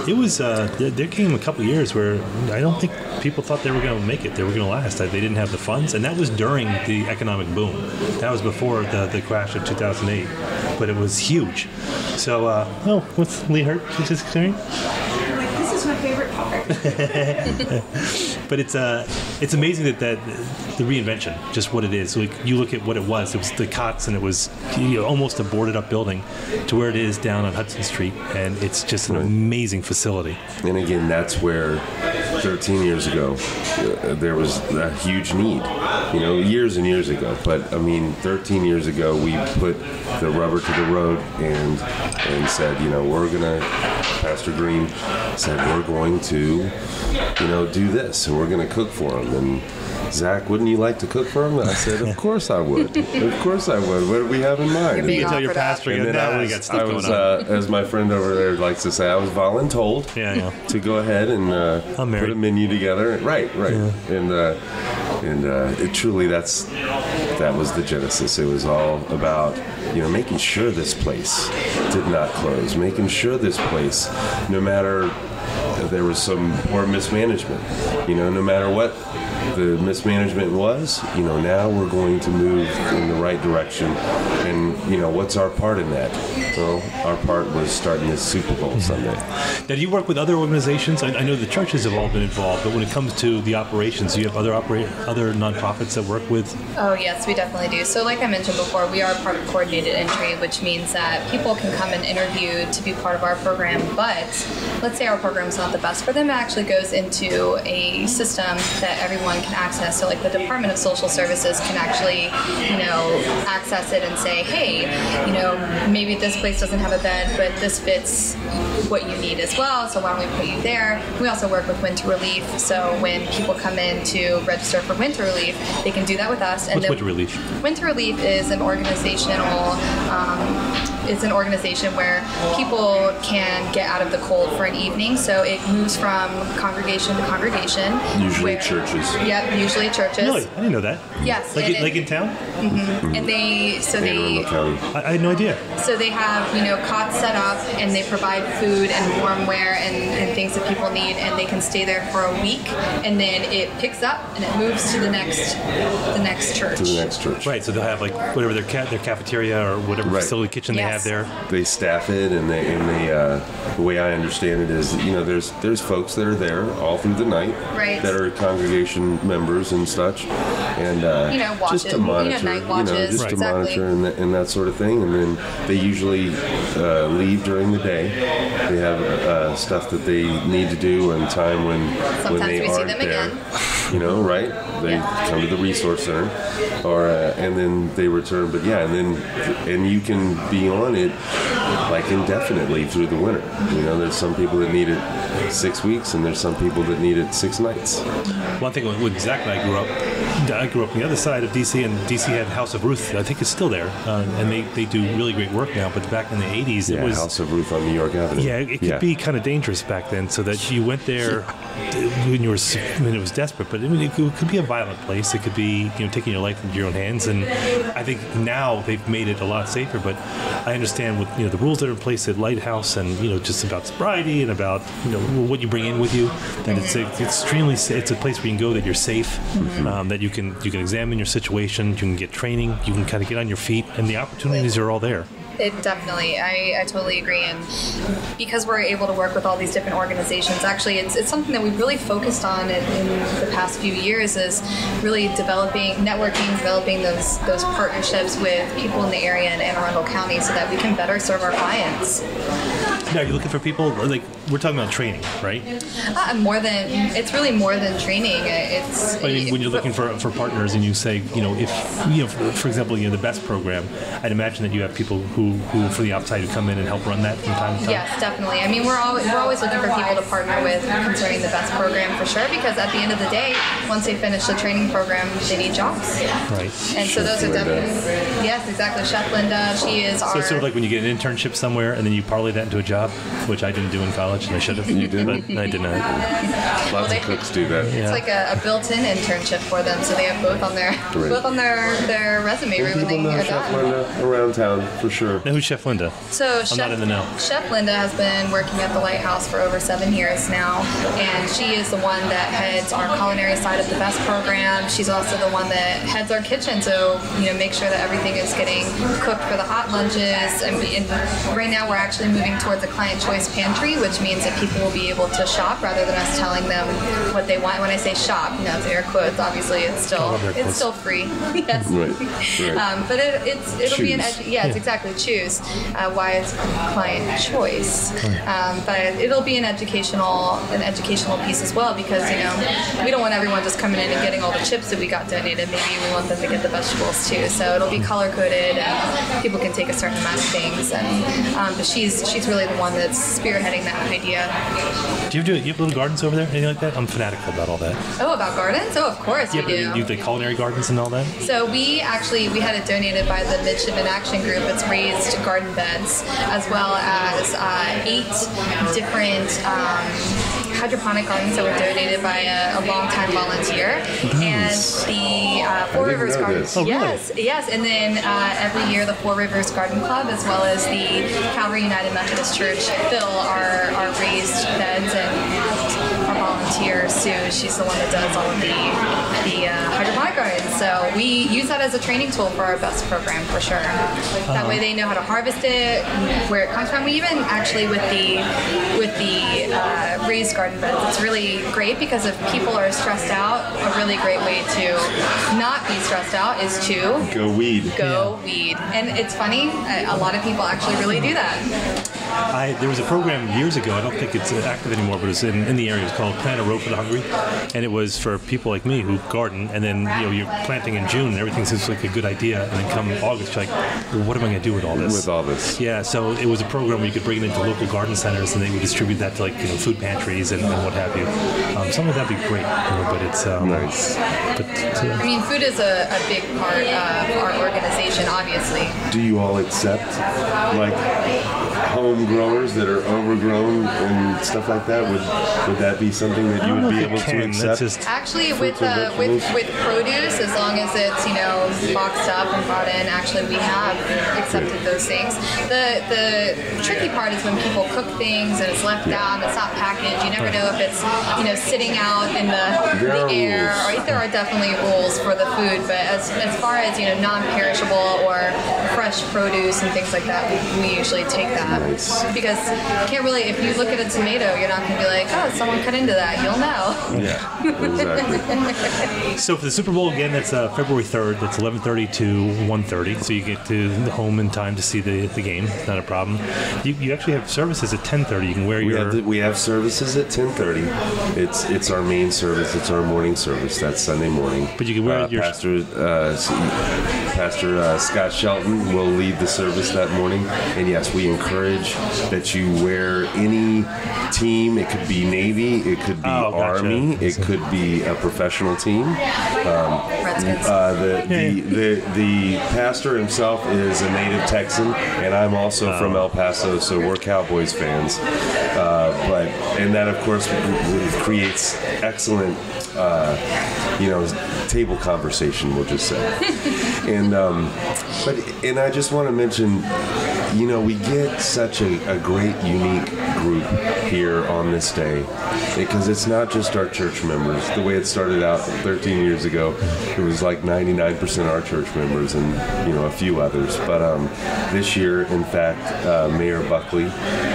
it was there came a couple of years where I don't think people thought they were going to make it. They were going to last. They didn't have the funds, and that was during the economic boom. That was before the crash of 2008, but it was huge. So, what's Lee Hurt? She's just hearing? This is my favorite part. But it's amazing that the reinvention, just what it is. Like, you look at what it was the cots, and it was almost a boarded up building, to where it is down on Hudson Street, and it's just an amazing facility. And again, that's where 13 years ago there was a huge need, years and years ago. But 13 years ago we put the rubber to the road and said, we're gonna, Pastor Green said, we're going to do this, and we're going to cook for them. And Zach, wouldn't you like to cook for them? I said, of course I would. Of course I would. What do we have in mind? You can tell your pastor. And then I was as my friend over there likes to say, I was voluntold to go ahead and put a menu together. Right. Yeah. And it truly, that was the genesis. It was all about making sure this place did not close, making sure this place, no matter there was some poor mismanagement. No matter what the mismanagement was, now we're going to move in the right direction. And, what's our part in that? Well, our part was starting this Super Bowl Sunday. Now, do you work with other organizations? I know the churches have all been involved, but when it comes to the operations, do you have other nonprofits that work with? Oh, yes, we definitely do. So like I mentioned before, we are part of coordinated entry, which means that people can come and interview to be part of our program, but let's say our program's not the best for them, it actually goes into a system that everyone can access. So like the Department of Social Services can actually, access it and say, hey, maybe this place doesn't have a bed, but this fits what you need as well, so why don't we put you there? We also work with Winter Relief, so when people come in to register for Winter Relief, they can do that with us. And what's Winter Relief? Winter Relief is an it's an organization where people can get out of the cold for an evening, so it moves from congregation to congregation. Usually churches. Yep, usually churches. Really? I didn't know that. Yes. Like in town? Mm-hmm. And I had no idea. So they have, cots set up, and they provide food and warm wear and things that people need, and they can stay there for a week, and then it picks up and it moves to the next church. To the next church. Right. So they'll have like whatever their cafeteria or whatever facility kitchen they have there. They staff it, and the way I understand it is, there's folks that are there all through the night, right, that are congregation members and such, and watches, just to monitor, night watches, to monitor and that sort of thing. And then they usually leave during the day. They have stuff that they need to do, and time when they aren't there. Right? They come to the resource center, and then they return. But and you can be on it like indefinitely through the winter. There's some people that need it 6 weeks, and there's some people that need it 6 nights. One thing when Zach and I grew up on the other side of DC, and DC had House of Ruth. I think it's still there, and they do really great work now. But back in the 80s, it was House of Ruth on New York Avenue. Yeah, it could be kind of dangerous back then, so that you went there when it was desperate. But it could be a violent place. It could be taking your life into your own hands. And I think now they've made it a lot safer. But I understand with the rules that are in place at Lighthouse, and just about sobriety and about what you bring in with you. That it's extremely. It's a place where you can go that you're safe, that you can examine your situation, you can get training, you can kind of get on your feet, and the opportunities are all there. It definitely, I totally agree. And because we're able to work with all these different organizations, actually it's something that we've really focused on in the past few years, is really developing those partnerships with people in the area in Anne Arundel County, so that we can better serve our clients. Now, you're looking for people, like, we're talking about training, right? It's really more than training. When you're looking for partners, and you say, if, for example, the BEST program, I'd imagine that you have people who from the outside who come in and help run that from time to time. Yes, definitely. I mean, we're always looking for people to partner with concerning the BEST program, for sure, because at the end of the day, once they finish the training program, they need jobs. Right. And so those are definitely, yes, exactly. Chef Linda, she is So it's sort of like when you get an internship somewhere and then you parlay that into a job, which I didn't do in college, and I should have. You did? But I did not. Lots of cooks do that. It's like a built-in internship for them, so they have both on their resume And when they people know get Chef done. Linda around town, for sure. Now, who's Chef Linda? So I'm not in the know. Chef Linda has been working at the Lighthouse for over 7 years now, and she is the one that heads our culinary side of the BEST program. She's also the one that heads our kitchen, so make sure that everything is getting cooked for the hot lunches. And right now we're actually moving towards a client choice pantry, which means that people will be able to shop rather than us telling them what they want. When I say shop, it's air quotes. Obviously, it's still free. Yes. Right. But it'll be it's exactly choose. Why it's client choice. But it'll be an educational piece as well, because we don't want everyone just coming in and getting all the chips that we got donated. Maybe we want them to get the vegetables too. So it'll be color coded, and people can take a certain amount of things. And but she's really the one that's spearheading that idea. Do you have little gardens over there, anything like that? I'm fanatical about all that. Oh, about gardens? Oh, of course we do. You have the culinary gardens and all that? So we had it donated by the Midshipman Action Group. It's raised garden beds, as well as 8 different hydroponic gardens that were donated by a longtime volunteer. Nice. And the Four Rivers Garden. This. Oh, really? Yes. And then every year the Four Rivers Garden Club, as well as the Calvary United Methodist Church, fill our raised beds, and our volunteer Sue, she's the one that does all of the hydroponic gardens. So we use that as a training tool for our best program for sure. That way they know how to harvest it, where it comes from. We even actually with the raised garden beds, it's really great because if people are stressed out, a really great way to not be stressed out is to go weed. Weed. And it's funny, a lot of people actually really do that. There was a program years ago, I don't think it's active anymore, but it was in the area. It was called Plant a Row for the Hungry, and it was for people like me who garden, and then you're planting in June, and everything seems like a good idea, and then come August, you're like, well, what am I going to do with all this? Yeah, so it was a program where you could bring it into local garden centers, and they would distribute that to food pantries and what have you. Some of that'd be great, but it's nice. I mean, food is a big part of our organization, obviously. Do you all accept home growers that are overgrown and stuff like that? Would that be something that you would be able to accept? Actually, with produce, as long as it's boxed up and brought in, actually we have accepted those things. The tricky part is when people cook things and it's left out and it's not packaged. You never know if it's sitting out in the air. Or there are definitely rules for the food, but as far as non-perishable or fresh produce and things like that, we usually take that. Nice. Because you can't really, if you look at a tomato, you're not going to be like, oh, someone cut into that. You'll know. Yeah, exactly. So for the Super Bowl, again, that's February 3rd. That's 11:30 to 1:30. So you get to home in time to see the game. It's not a problem. You actually have services at 10:30. You can wear We have services at 10:30. It's our main service. It's our morning service. That's Sunday morning. But you can wear your... Pastor Scott Shelton will lead the service that morning. And yes, we encourage that you wear any team. It could be Navy, it could be Army, it could be a professional team. The pastor himself is a native Texan, and I'm also from El Paso, so we're Cowboys fans. And that, of course, creates excellent, table conversation, we'll just say. And I just want to mention, we get such a great, unique group here on this day, because it's not just our church members. The way it started out 13 years ago, it was like 99% our church members and a few others. But this year, in fact, Mayor Buckley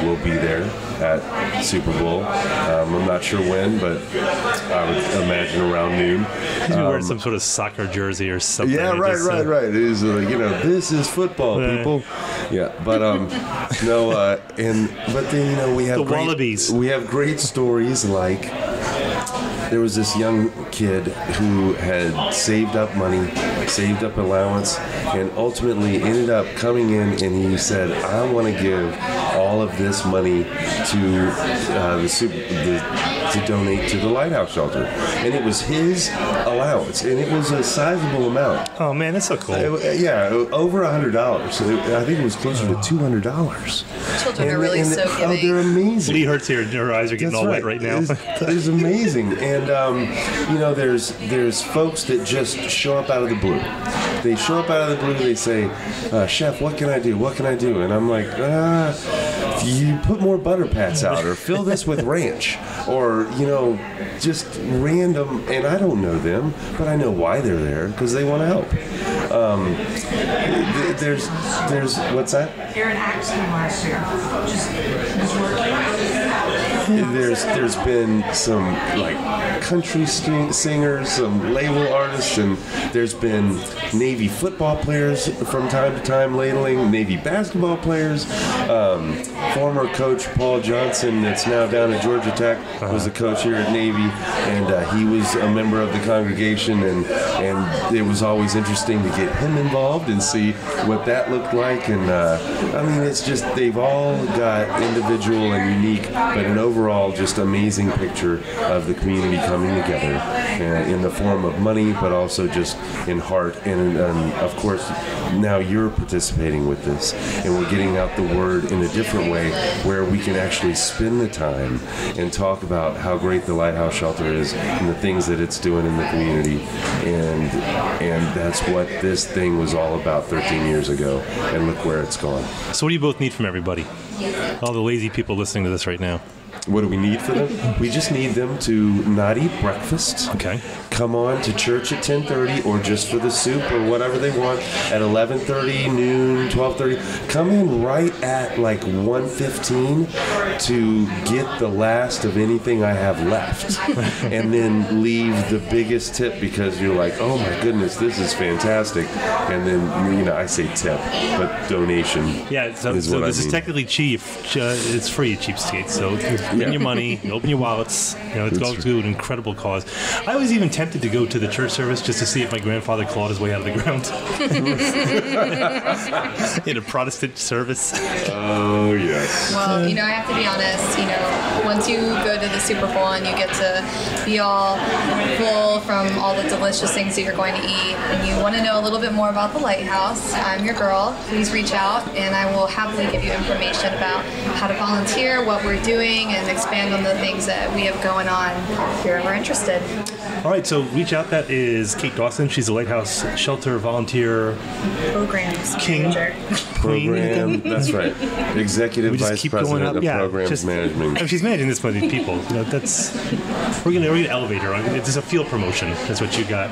will be there at Super Bowl. I'm not sure when, but I would imagine around noon. He's wearing some sort of soccer jersey or something. Yeah, right. It is, this is football, people. Yeah, but but then we have the Wallabies. We have great stories like there was this young kid who had saved up money, saved up allowance, and ultimately ended up coming in and he said, I want to give all of this money to to donate to the Lighthouse Shelter. And it was his allowance, and it was a sizable amount. Oh, man, that's so cool. Over $100. I think it was closer to $200. Children are really so giving. Oh, they're amazing. Lee Hurts here, her eyes are getting all wet right now. It's amazing. And, there's folks that just show up out of the blue. They show up out of the blue, they say, Chef, what can I do? What can I do? And I'm like, you put more butter pats out, or fill this with ranch, or, just random, and I don't know them, but I know why they're there, because they want to help. There's, what's that? You're an accident last year. Just working. There's been some country singers, some label artists, and there's been Navy football players from time to time ladling, Navy basketball players. Former coach Paul Johnson, that's now down at Georgia Tech, was the coach here at Navy, and he was a member of the congregation, and it was always interesting to get him involved and see what that looked like. And it's just, they've all got individual and unique, but an overall just amazing picture of the community coming together in the form of money, but also just in heart. And of course, now you're participating with this, and we're getting out the word in a different way way where we can actually spend the time and talk about how great the Lighthouse Shelter is and the things that it's doing in the community. And that's what this thing was all about 13 years ago. And look where it's gone. So what do you both need from everybody? All the lazy people listening to this right now. What do we need for them? We just need them to not eat breakfast. Okay. Come on to church at 10:30 or just for the soup or whatever they want at 11:30, noon, 12:30. Come in right at like 1:15 to get the last of anything I have left. And then leave the biggest tip because you're like, oh my goodness, this is fantastic. And then, I say tip, but donation. Yeah, so is this is technically cheap. It's free, cheapskates. So spend your money, you open your wallets. It's going to an incredible cause. I was even tempted to go to the church service just to see if my grandfather clawed his way out of the ground in a Protestant service. Oh yes. Well, I have to be honest. Once you go to the Super Bowl and you get to be all full from all the delicious things that you're going to eat, and you want to know a little bit more about the Lighthouse, I'm your girl. Please reach out, and I will happily give you information about how to volunteer, what we're doing, and expand on the things that we have going on if you're ever interested. All right, so reach out. That is Kate Dawson. She's a Lighthouse Shelter volunteer Programs king. manager. Program, that's right. Executive Vice President of Programs Management. She's managing this many people. We're gonna elevate her. It's a field promotion. That's what you got.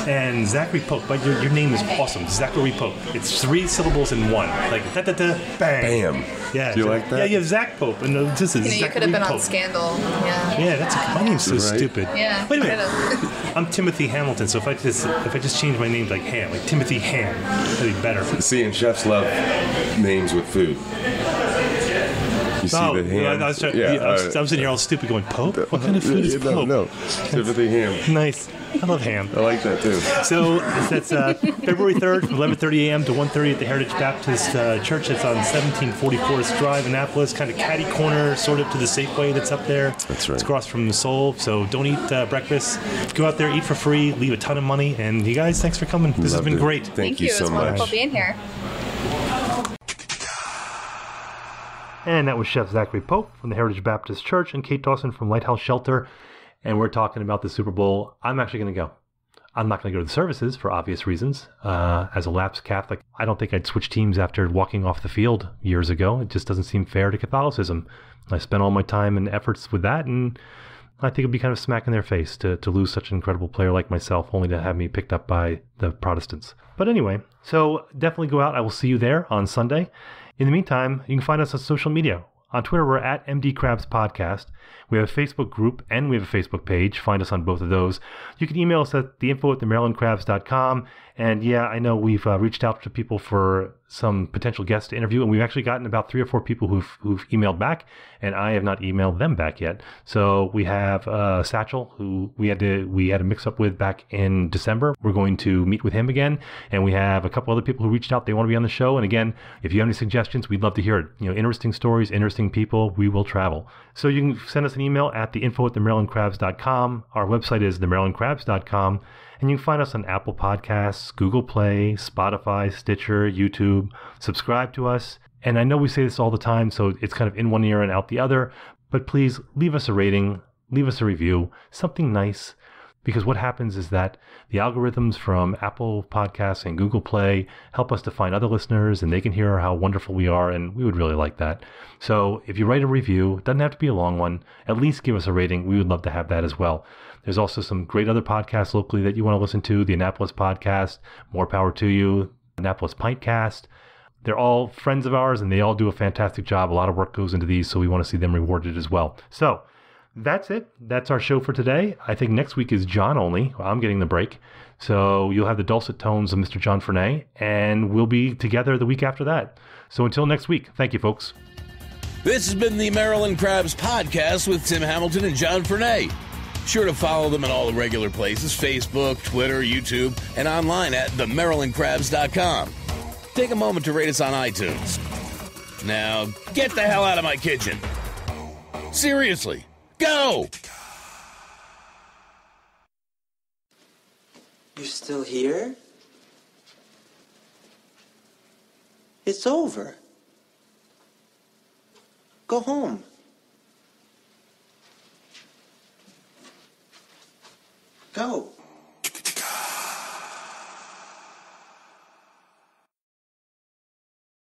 And Zachary Pope, but your name is awesome. Zachary Pope. It's 3 syllables in one. Like bang. Bam. Yeah. Do you like that? Yeah, you have Zach Pope, and this is You could have been Pope. On Scandal. Yeah. Yeah, my name's so stupid. Yeah. Wait a minute. I'm Timothy Hamilton, so if I just change my name to like Ham, like Timothy Ham, that'd be better. See, and chefs love names with food. You see the ham? I'm sitting here all stupid going, Pope? What kind of food is Pope? No. Timothy Ham. Nice. I love ham. I like that too. So that's February 3rd from 11:30 a.m. to 1:30 at the Heritage Baptist Church. It's on 1744th Drive, Annapolis, kind of catty corner, sort of to the Safeway that's up there. That's right. It's across from the Soul. So don't eat breakfast. Go out there, eat for free, leave a ton of money. And you guys, thanks for coming. This has been great. Thank you so much. It was wonderful being here. And that was Chef Zachary Pope from the Heritage Baptist Church and Kate Dawson from Lighthouse Shelter. And we're talking about the Super Bowl. I'm actually going to go. I'm not going to go to the services for obvious reasons. As a lapsed Catholic, I don't think I'd switch teams after walking off the field years ago. It just doesn't seem fair to Catholicism. I spent all my time and efforts with that, and I think it'd be kind of smack in their face to lose such an incredible player like myself, only to have me picked up by the Protestants. But anyway, so definitely go out. I will see you there on Sunday. In the meantime, you can find us on social media. On Twitter, we're at MD Krabs Podcast. We have a Facebook group and we have a Facebook page. Find us on both of those. You can email us at theinfo@themarylandkrabs.com. And yeah, I know we've reached out to people for some potential guests to interview, and we've actually gotten about 3 or 4 people who've emailed back, and I have not emailed them back yet. So we have Satchel, who we had a mix up with back in December. We're going to meet with him again, and we have a couple other people who reached out. They want to be on the show, and again, if you have any suggestions, we'd love to hear it. Interesting stories, interesting people. We will travel. So you can send us an email at theinfo@themarylandkrabs.com. Our website is themarylandkrabs.com. And you can find us on Apple Podcasts, Google Play, Spotify, Stitcher, YouTube. Subscribe to us. And I know we say this all the time, so it's kind of in one ear and out the other. But please leave us a rating, leave us a review, something nice. Because what happens is that the algorithms from Apple Podcasts and Google Play help us to find other listeners, and they can hear how wonderful we are, and we would really like that. So if you write a review, it doesn't have to be a long one, at least give us a rating. We would love to have that as well. There's also some great other podcasts locally that you want to listen to. The Annapolis Podcast, more power to you. Annapolis Pintcast. They're all friends of ours, and they all do a fantastic job. A lot of work goes into these, so we want to see them rewarded as well. So that's it. That's our show for today. I think next week is John only. I'm getting the break. So you'll have the dulcet tones of Mr. John Fernay, and we'll be together the week after that. So until next week, thank you, folks. This has been the Maryland Krabs Podcast with Tim Hamilton and John Fernay. Sure to follow them in all the regular places, Facebook, Twitter, YouTube, and online at themarylandkrabs.com. Take a moment to rate us on iTunes. Now, get the hell out of my kitchen. Seriously, go! You're still here? It's over. Go home. Go.